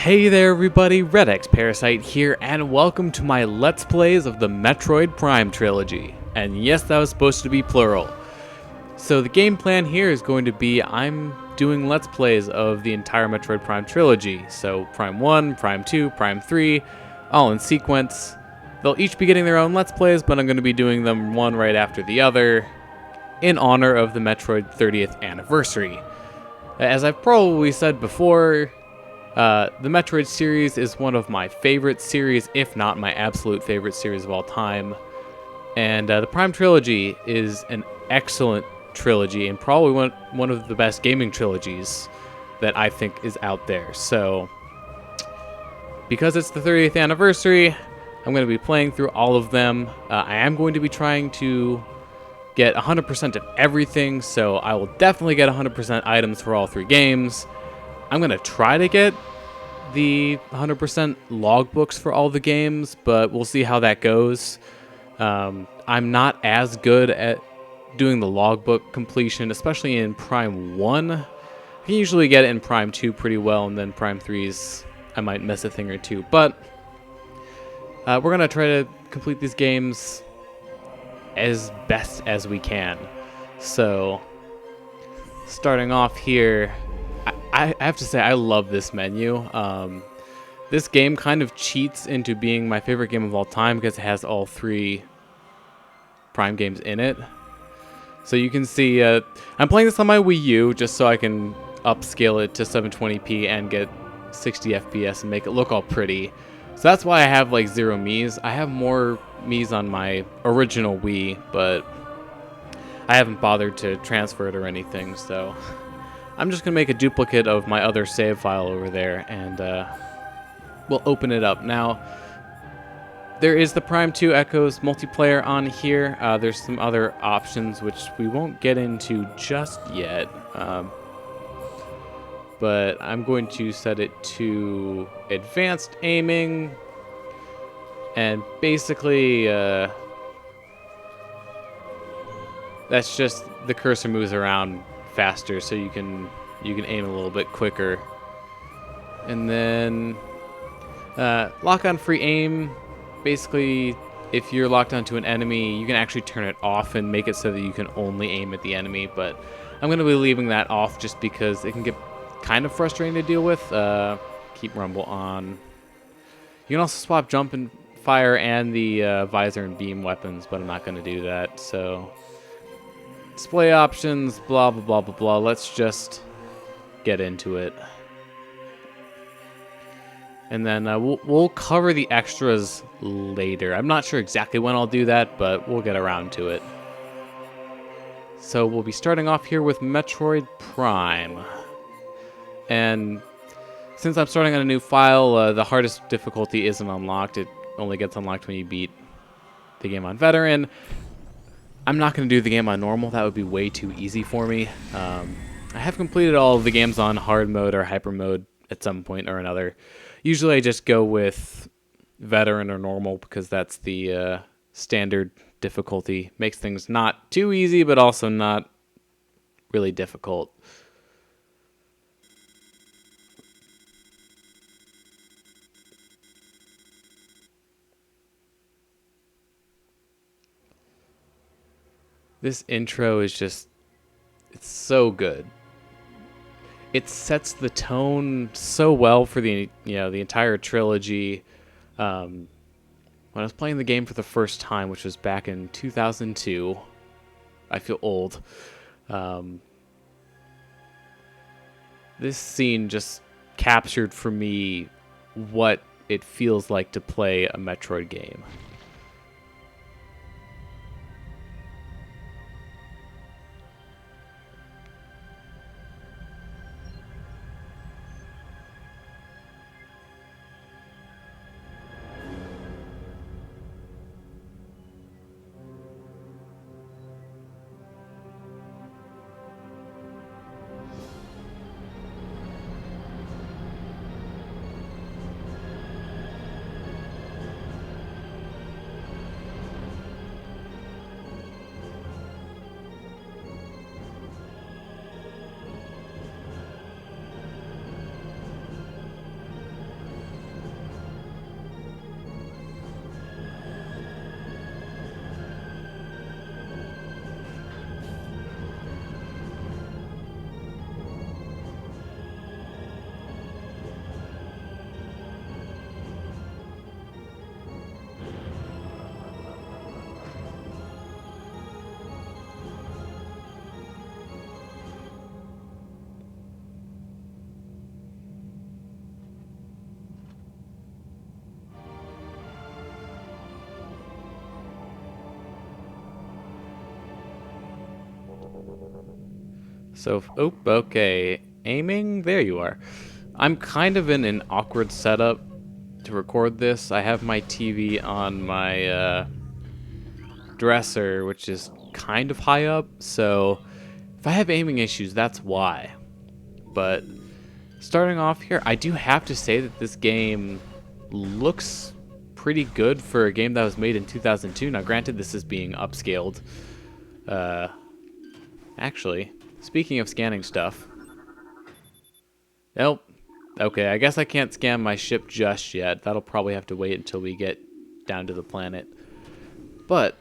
Hey there everybody, redxparasite here, and welcome to my Let's Plays of the Metroid Prime trilogy. And yes, that was supposed to be plural. So the game plan here is going to be I'm doing Let's Plays of the entire Metroid Prime trilogy. So Prime 1, Prime 2, Prime 3, all in sequence. They'll each be getting their own Let's Plays, but I'm going to be doing them one right after the other in honor of the Metroid 30th anniversary. As I've probably said before, the Metroid series is one of my favorite series, if not my absolute favorite series of all time. And the Prime Trilogy is an excellent trilogy and probably one of the best gaming trilogies that I think is out there. So, because it's the 30th anniversary, I'm going to be playing through all of them. I am going to be trying to get 100% of everything, so I will definitely get 100% items for all three games. I'm going to try to get the 100% logbooks for all the games, but we'll see how that goes. I'm not as good at doing the logbook completion, especially in Prime 1. I can usually get it in Prime 2 pretty well, and then Prime 3's I might miss a thing or two. But we're going to try to complete these games as best as we can. So, starting off here, I have to say I love this menu. This game kind of cheats into being my favorite game of all time because it has all three Prime games in it. So you can see, I'm playing this on my Wii U just so I can upscale it to 720p and get 60 FPS and make it look all pretty. So that's why I have like 0 Miis. I have more Miis on my original Wii, but I haven't bothered to transfer it or anything, so I'm just going to make a duplicate of my other save file over there, and we'll open it up. Now, there is the Prime 2 Echoes multiplayer on here. There's some other options which we won't get into just yet, but I'm going to set it to advanced aiming, and basically that's just the cursor moves around faster, so you can aim a little bit quicker. And then lock on free aim. Basically, if you're locked onto an enemy, you can actually turn it off and make it so that you can only aim at the enemy, but I'm going to be leaving that off just because it can get kind of frustrating to deal with. Keep rumble on. You can also swap jump and fire and the visor and beam weapons, but I'm not going to do that. So display options, blah blah blah blah blah. Let's just get into it, and then we'll cover the extras later. I'm not sure exactly when I'll do that, but we'll get around to it. So we'll be starting off here with Metroid Prime. And since I'm starting on a new file, the hardest difficulty isn't unlocked. It only gets unlocked when you beat the game on Veteran. I'm not going to do the game on normal. That would be way too easy for me. I have completed all of the games on hard mode or hyper mode at some point or another. Usually I just go with Veteran or normal because that's the standard difficulty. Makes things not too easy, but also not really difficult. This intro is just, it's so good. It sets the tone so well for the entire trilogy. When I was playing the game for the first time, which was back in 2002, I feel old. This scene just captured for me what it feels like to play a Metroid game. So, oh, okay. Aiming? There you are. I'm kind of in an awkward setup to record this. I have my TV on my dresser, which is kind of high up, so if I have aiming issues, that's why. But starting off here, I do have to say that this game looks pretty good for a game that was made in 2002. Now, granted, this is being upscaled. Actually, speaking of scanning stuff. Nope. Okay, I guess I can't scan my ship just yet. That'll probably have to wait until we get down to the planet. But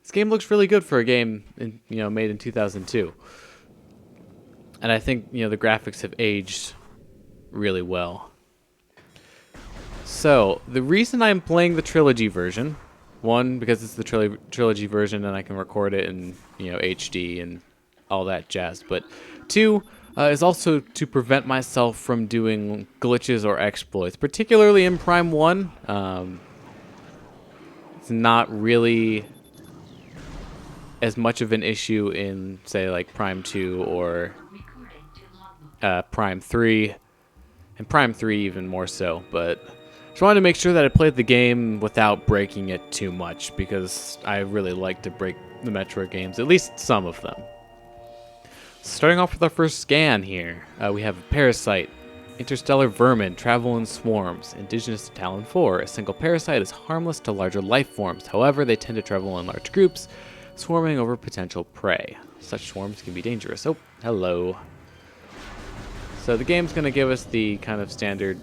this game looks really good for a game made in 2002. And I think, the graphics have aged really well. So, the reason I'm playing the trilogy version, one, because it's the trilogy version and I can record it in, HD and all that jazz, but two, is also to prevent myself from doing glitches or exploits, particularly in Prime 1. It's not really as much of an issue in, say, like Prime 2 or Prime 3, and Prime 3 even more so, but just wanted to make sure that I played the game without breaking it too much, because I really like to break the Metroid games, at least some of them. Starting off with our first scan here, we have a parasite. Interstellar vermin travel in swarms. Indigenous to Tallon IV, a single parasite is harmless to larger life forms. However, they tend to travel in large groups, swarming over potential prey. Such swarms can be dangerous. Oh, hello. So the game's going to give us the kind of standard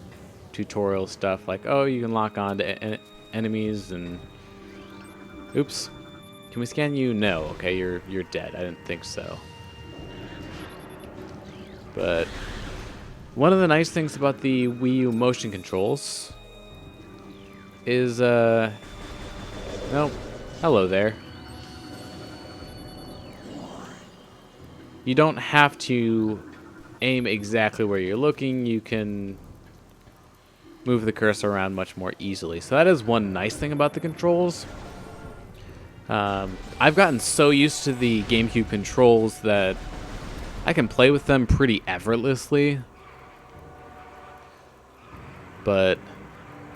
tutorial stuff, like, oh, you can lock on to enemies and... Oops. Can we scan you? No. Okay, you're dead. I didn't think so. But one of the nice things about the Wii U motion controls is, oh, hello there. You don't have to aim exactly where you're looking. You can move the cursor around much more easily. So that is one nice thing about the controls. I've gotten so used to the GameCube controls that I can play with them pretty effortlessly. But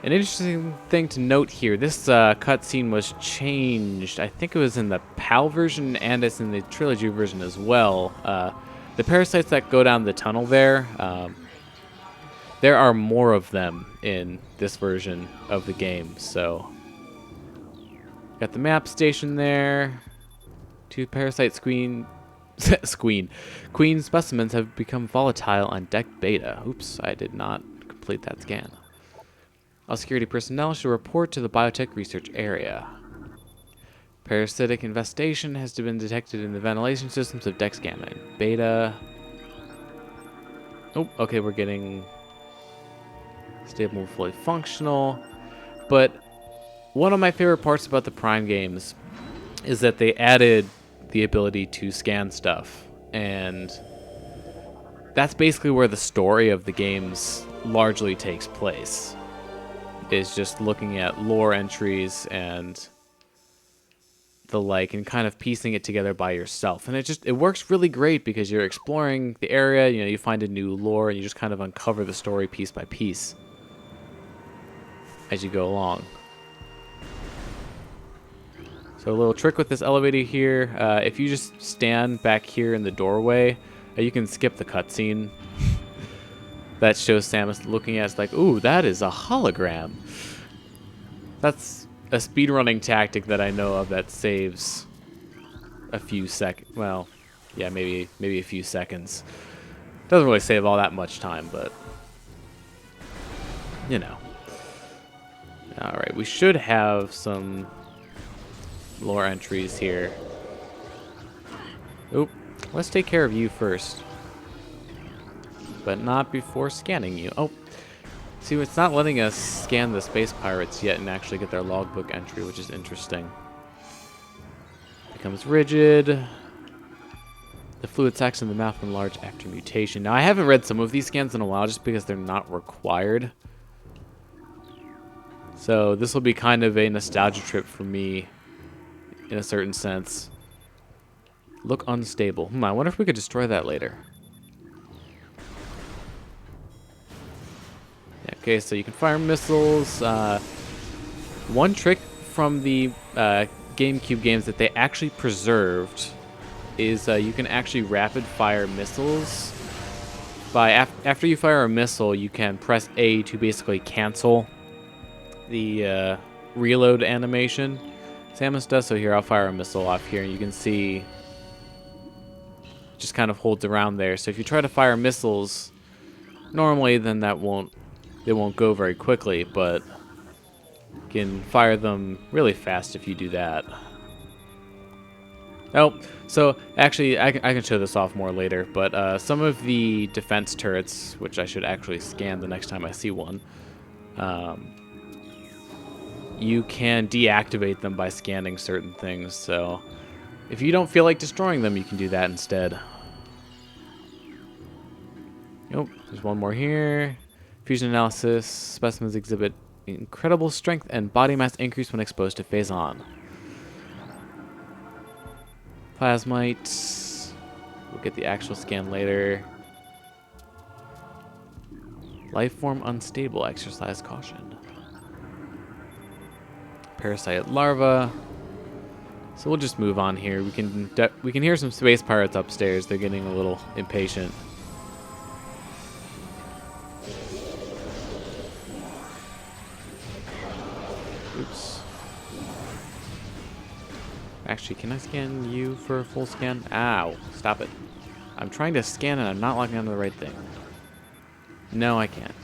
an interesting thing to note here, this cutscene was changed. I think it was in the PAL version and it's in the trilogy version as well. The parasites that go down the tunnel there are more of them in this version of the game. So, got the map station there. Two parasite queen specimens have become volatile on deck beta. Oops, I did not complete that scan. All security personnel should report to the biotech research area. Parasitic infestation has been detected in the ventilation systems of deck gamma and beta. Oh, okay, we're getting stable, fully functional. But one of my favorite parts about the Prime games is that they added the ability to scan stuff, and that's basically where the story of the games largely takes place, is just looking at lore entries and the like and kind of piecing it together by yourself. And it works really great because you're exploring the area, you find a new lore and you just kind of uncover the story piece by piece as you go along. So a little trick with this elevator here, if you just stand back here in the doorway, you can skip the cutscene. That shows Samus looking at it like, ooh, that is a hologram. That's a speedrunning tactic that I know of that saves a few well, yeah, maybe a few seconds. Doesn't really save all that much time, but Alright, we should have some lore entries here. Oop, let's take care of you first. But not before scanning you. Oh, see, it's not letting us scan the space pirates yet and actually get their logbook entry, which is interesting. Becomes rigid. The fluid sacs in the mouth enlarge after mutation. Now, I haven't read some of these scans in a while just because they're not required. So this will be kind of a nostalgia trip for me in a certain sense. Look unstable. I wonder if we could destroy that later. Okay, so you can fire missiles. One trick from the GameCube games that they actually preserved is you can actually rapid fire missiles. After you fire a missile, you can press A to basically cancel the reload animation. Samus does, so here I'll fire a missile off here, and you can see just kind of holds around there. So if you try to fire missiles normally, then they won't go very quickly, but you can fire them really fast if you do that. Oh, so actually I can show this off more later, but some of the defense turrets, which I should actually scan the next time I see one, you can deactivate them by scanning certain things, so if you don't feel like destroying them, you can do that instead. Nope, there's one more here. Fusion analysis. Specimens exhibit incredible strength and body mass increase when exposed to phase-on. Plasmite. We'll get the actual scan later. Life form unstable. Exercise caution. Parasite larva. So we'll just move on here. We can hear some space pirates upstairs. They're getting a little impatient. Oops. Actually, can I scan you for a full scan? Ow. Stop it. I'm trying to scan and I'm not locking onto the right thing. No, I can't.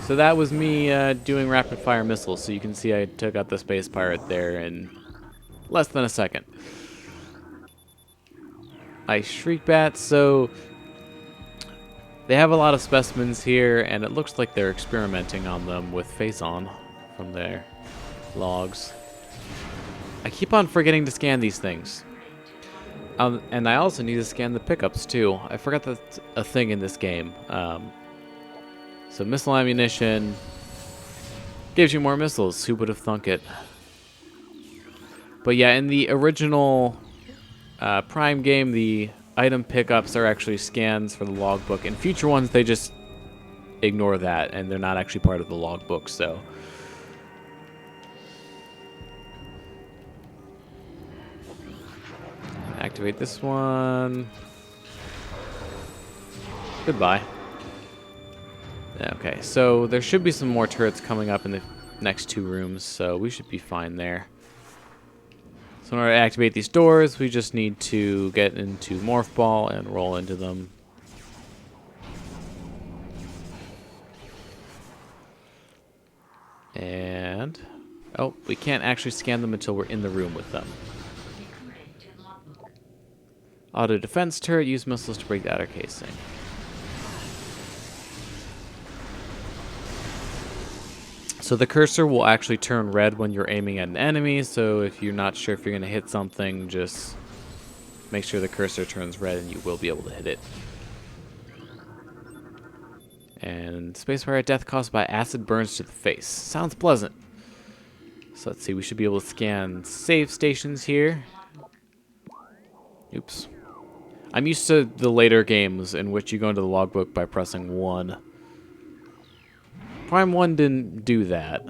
So that was me doing rapid fire missiles. So you can see I took out the space pirate there in less than a second. Ice shriek bat. So they have a lot of specimens here, and it looks like they're experimenting on them with phase-on from their logs. I keep on forgetting to scan these things. And I also need to scan the pickups too. I forgot that's a thing in this game. So missile ammunition gives you more missiles. Who would have thunk it? But yeah, in the original Prime game, the item pickups are actually scans for the logbook. In future ones, they just ignore that, and they're not actually part of the logbook. So activate this one. Goodbye. Okay, so there should be some more turrets coming up in the next two rooms, so we should be fine there. So in order to activate these doors, we just need to get into Morph Ball and roll into them. And oh, we can't actually scan them until we're in the room with them. Auto defense turret, use missiles to break the outer casing. So the cursor will actually turn red when you're aiming at an enemy, so if you're not sure if you're going to hit something, just make sure the cursor turns red and you will be able to hit it. And spacebar at death caused by acid burns to the face. Sounds pleasant. So let's see, we should be able to scan save stations here. Oops. I'm used to the later games in which you go into the logbook by pressing 1. Prime 1 didn't do that.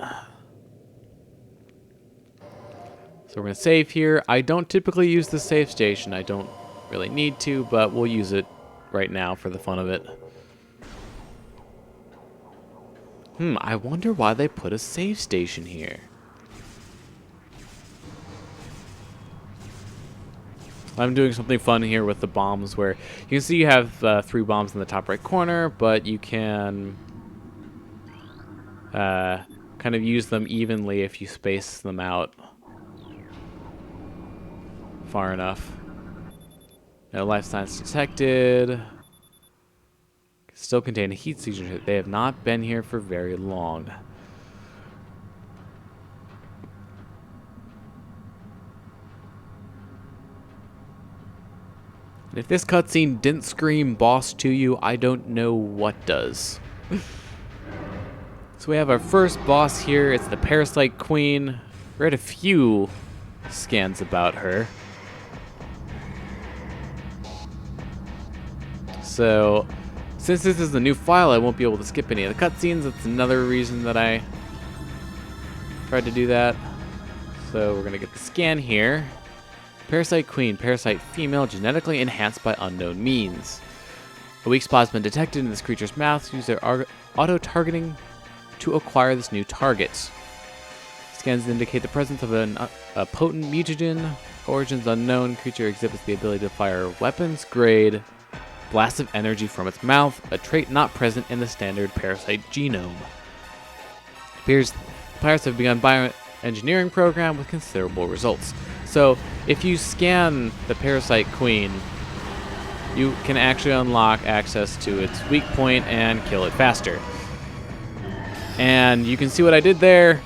So we're going to save here. I don't typically use the save station. I don't really need to, but we'll use it right now for the fun of it. I wonder why they put a save station here. I'm doing something fun here with the bombs where you can see you have 3 bombs in the top right corner, but you can kind of use them evenly if you space them out far enough. No life signs detected. Still contain a heat signature. They have not been here for very long. And if this cutscene didn't scream boss to you, I don't know what does. So we have our first boss here. It's the Parasite Queen. We read a few scans about her. So, since this is a new file, I won't be able to skip any of the cutscenes. That's another reason that I tried to do that. So we're going to get the scan here. Parasite Queen, parasite female, genetically enhanced by unknown means. A weak spot has been detected in this creature's mouth. Use their auto-targeting to acquire this new target. Scans indicate the presence of a potent mutagen. Origins unknown. Creature exhibits the ability to fire weapons-grade blasts of energy from its mouth, a trait not present in the standard parasite genome. It appears pirates have begun bioengineering program with considerable results. So, if you scan the Parasite Queen, you can actually unlock access to its weak point and kill it faster. And you can see what I did there.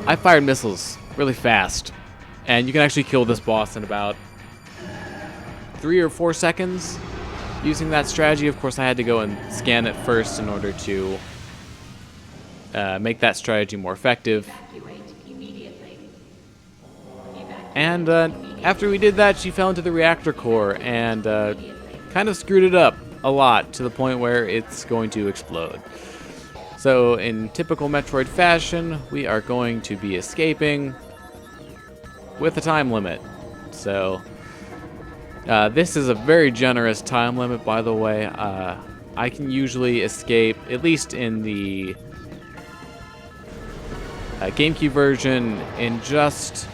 I fired missiles really fast. And you can actually kill this boss in about 3 or 4 seconds using that strategy. Of course, I had to go and scan it first in order to make that strategy more effective. And after we did that, she fell into the reactor core and kind of screwed it up a lot to the point where it's going to explode. So in typical Metroid fashion, we are going to be escaping with a time limit. So this is a very generous time limit, by the way. I can usually escape, at least in the GameCube version, in just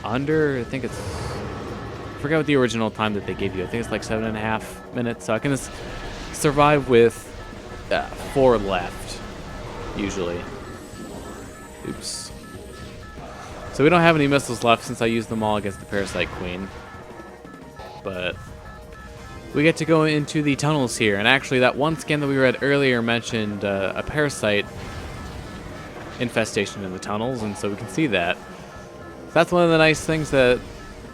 under, I think it's, I forget what the original time that they gave you. I think it's like 7.5 minutes. So I can survive with 4 left, usually. Oops. So we don't have any missiles left since I used them all against the Parasite Queen. But we get to go into the tunnels here. And actually, that one scan that we read earlier mentioned a parasite infestation in the tunnels, and so we can see that. That's one of the nice things that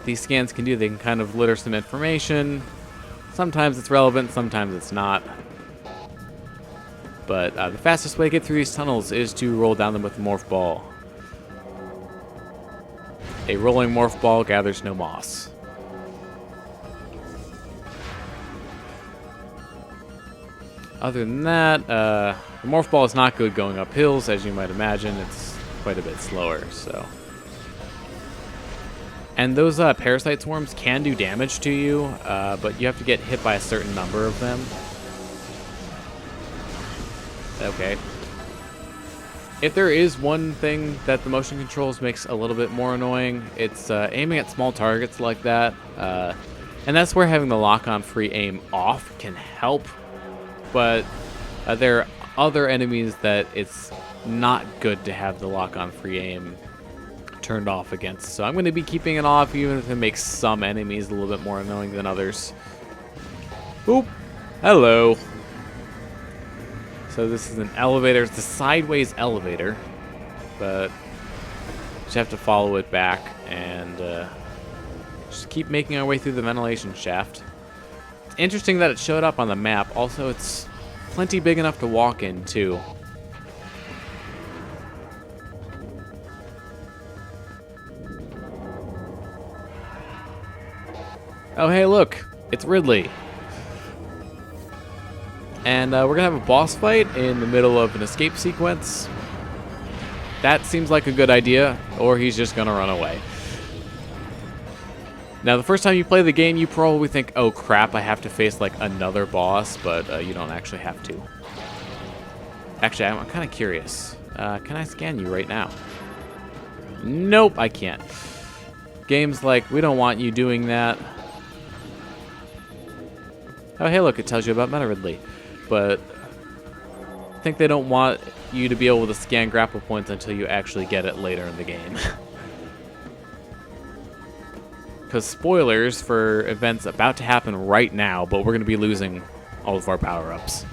these scans can do. They can kind of litter some information. Sometimes it's relevant, sometimes it's not. But the fastest way to get through these tunnels is to roll down them with a morph ball. A rolling morph ball gathers no moss. Other than that, the morph ball is not good going up hills, as you might imagine. It's quite a bit slower, so. And those parasite swarms can do damage to you, but you have to get hit by a certain number of them. Okay. If there is one thing that the motion controls makes a little bit more annoying, it's aiming at small targets like that. And that's where having the lock-on free aim off can help. But there are other enemies that it's not good to have the lock-on free aim turned off against. So I'm going to be keeping it off, even if it makes some enemies a little bit more annoying than others. Oop. Hello. So this is an elevator. It's a sideways elevator, but you just have to follow it back and just keep making our way through the ventilation shaft. It's interesting that it showed up on the map. Also, it's plenty big enough to walk in, too. Oh, hey, look. It's Ridley. And we're going to have a boss fight in the middle of an escape sequence. That seems like a good idea, or he's just going to run away. Now, the first time you play the game, you probably think, oh crap, I have to face like another boss, but you don't actually have to. Actually, I'm kind of curious. Can I scan you right now? Nope, I can't. Game's like, we don't want you doing that. Oh, hey, look, it tells you about Ridley. But I think they don't want you to be able to scan grapple points until you actually get it later in the game. Because spoilers for events about to happen right now, but we're going to be losing all of our power-ups.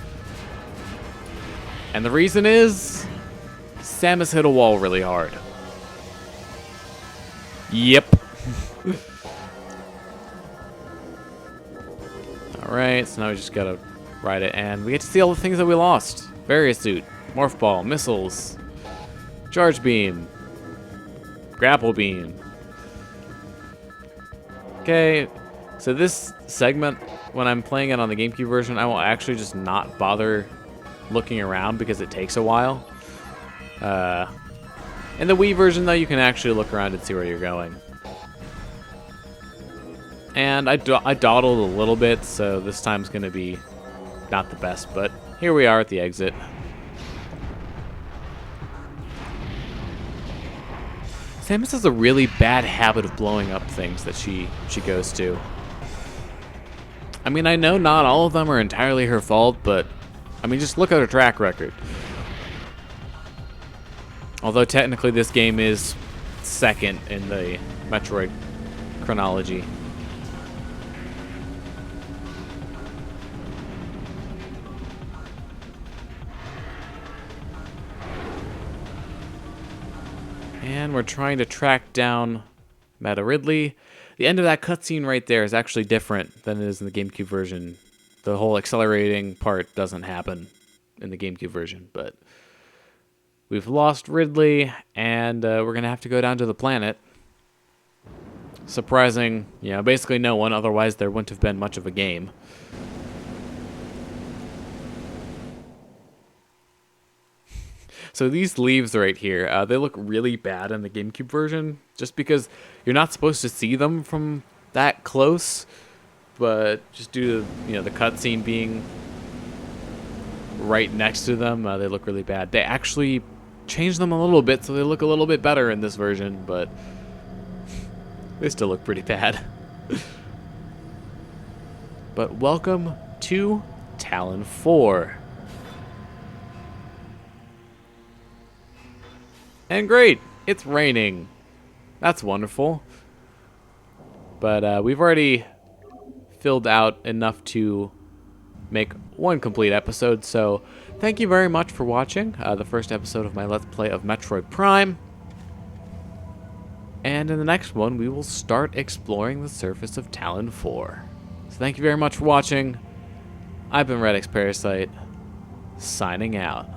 And the reason is Samus hit a wall really hard. Yep. Alright, so now we just gotta ride it, and we get to see all the things that we lost. Various suit, morph ball, missiles, charge beam, grapple beam. Okay, so this segment when I'm playing it on the GameCube version, I will actually just not bother looking around because it takes a while. In the Wii version, though, you can actually look around and see where you're going. And I dawdled a little bit, so this time's going to be not the best, but here we are at the exit. Samus has a really bad habit of blowing up things that she goes to. I mean, I know not all of them are entirely her fault, but I mean, just look at her track record. Although technically this game is second in the Metroid chronology. And we're trying to track down Meta Ridley. The end of that cutscene right there is actually different than it is in the GameCube version. The whole accelerating part doesn't happen in the GameCube version, but we've lost Ridley, and we're going to have to go down to the planet. Surprising, basically no one, otherwise there wouldn't have been much of a game. So these leaves right here, they look really bad in the GameCube version, just because you're not supposed to see them from that close, but just due to the cutscene being right next to them, they look really bad. They actually changed them a little bit, so they look a little bit better in this version, but they still look pretty bad. But welcome to Tallon IV. And great, it's raining. That's wonderful. But we've already filled out enough to make one complete episode, so thank you very much for watching the first episode of my Let's Play of Metroid Prime. And in the next one, we will start exploring the surface of Tallon IV. So thank you very much for watching. I've been redxparasite, signing out.